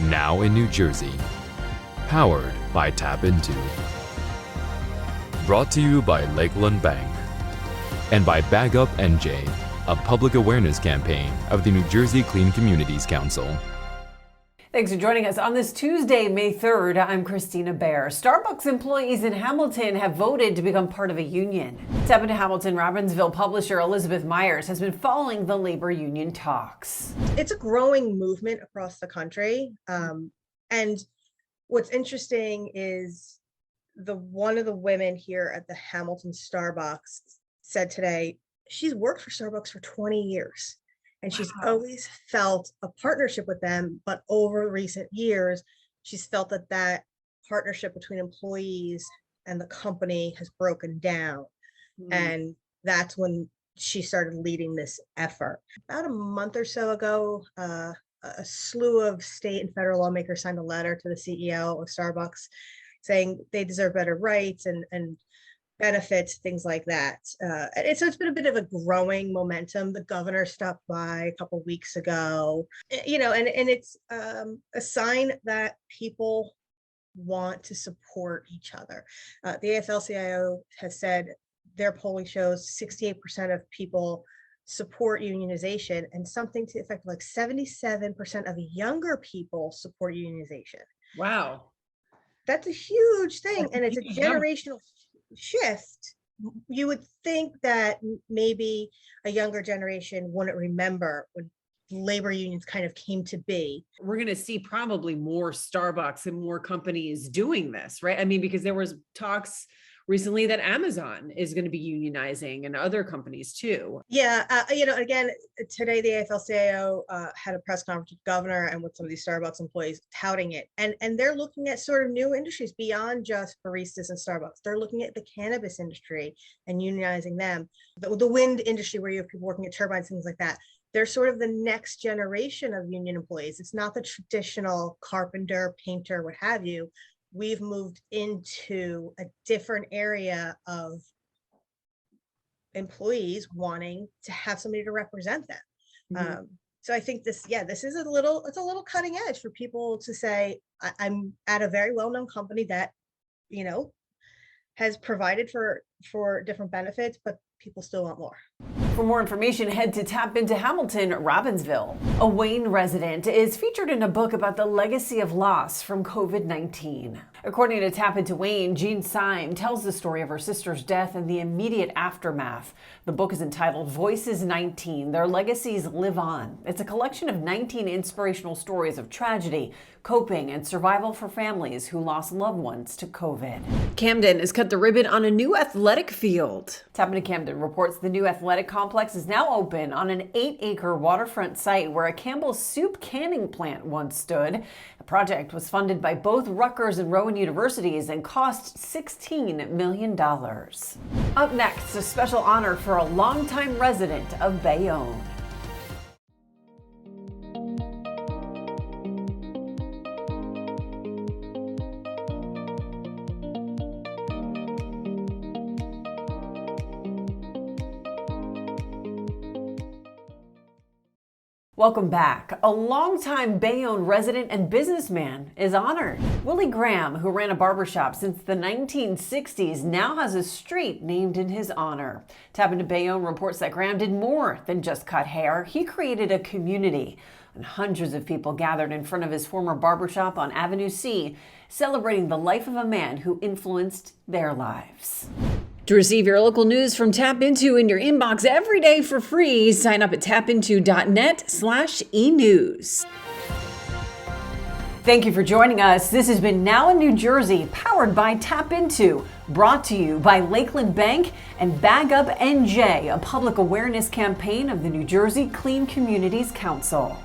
now in New Jersey. Powered by TAPinto. Brought to you by Lakeland Bank. And by Bag Up NJ, a public awareness campaign of the New Jersey Clean Communities Council. Thanks for joining us on this Tuesday, May 3rd. I'm Kristina Behr. Starbucks employees in Hamilton have voted to become part of a union. TAPinto Hamilton Robbinsville publisher Elizabeth Myers has been following the labor union talks. It's a growing movement across the country. And what's interesting is one of the women here at the Hamilton Starbucks said today, she's worked for Starbucks for 20 years. And she's always felt a partnership with them, but over recent years, she's felt that partnership between employees and the company has broken down. And that's when she started leading this effort. About a month or so ago, a slew of state and federal lawmakers signed a letter to the CEO of Starbucks saying they deserve better rights and benefits, things like that. And so it's been a bit of a growing momentum. The governor stopped by a couple of weeks ago, and it's a sign that people want to support each other. The AFL-CIO has said their polling shows 68% of people support unionization, and something to the effect of like 77% of younger people support unionization. Wow. That's a huge thing. And it's a generational shift. You would think that maybe a younger generation wouldn't remember when labor unions kind of came to be. We're going to see probably more Starbucks and more companies doing this, right? I mean, because there was talks recently that Amazon is going to be unionizing and other companies too. Yeah. Again, today the AFL-CIO had a press conference with the governor and with some of these Starbucks employees touting it. And they're looking at sort of new industries beyond just baristas and Starbucks. They're looking at the cannabis industry and unionizing them. The wind industry, where you have people working at turbines, things like that. They're sort of the next generation of union employees. It's not the traditional carpenter, painter, what have you. We've moved into a different area of employees wanting to have somebody to represent them. So I think this is a little cutting edge for people to say, I'm at a very well-known company that, has provided for different benefits, but people still want more. For more information, head to TAPinto Hamilton Robbinsville. A Wayne resident is featured in a book about the legacy of loss from COVID-19. According to TAPinto Wayne, Jean Syme tells the story of her sister's death and the immediate aftermath. The book is entitled Voices 19, Their Legacies Live On. It's a collection of 19 inspirational stories of tragedy, coping, and survival for families who lost loved ones to COVID. Camden has cut the ribbon on a new athletic field. TAPinto Camden reports the new athletic complex is now open on an 8-acre waterfront site where a Campbell's soup canning plant once stood. The project was funded by both Rutgers and Rowan universities and cost $16 million. Up next, a special honor for a longtime resident of Bayonne. Welcome back. A longtime Bayonne resident and businessman is honored. Willie Graham, who ran a barbershop since the 1960s, now has a street named in his honor. TAPinto Bayonne reports that Graham did more than just cut hair. He created a community, and hundreds of people gathered in front of his former barbershop on Avenue C, celebrating the life of a man who influenced their lives. To receive your local news from TAPinto in your inbox every day for free, sign up at tapinto.net/enews. Thank you for joining us. This has been Now in New Jersey, powered by TAPinto, brought to you by Lakeland Bank and Bag Up NJ, a public awareness campaign of the New Jersey Clean Communities Council.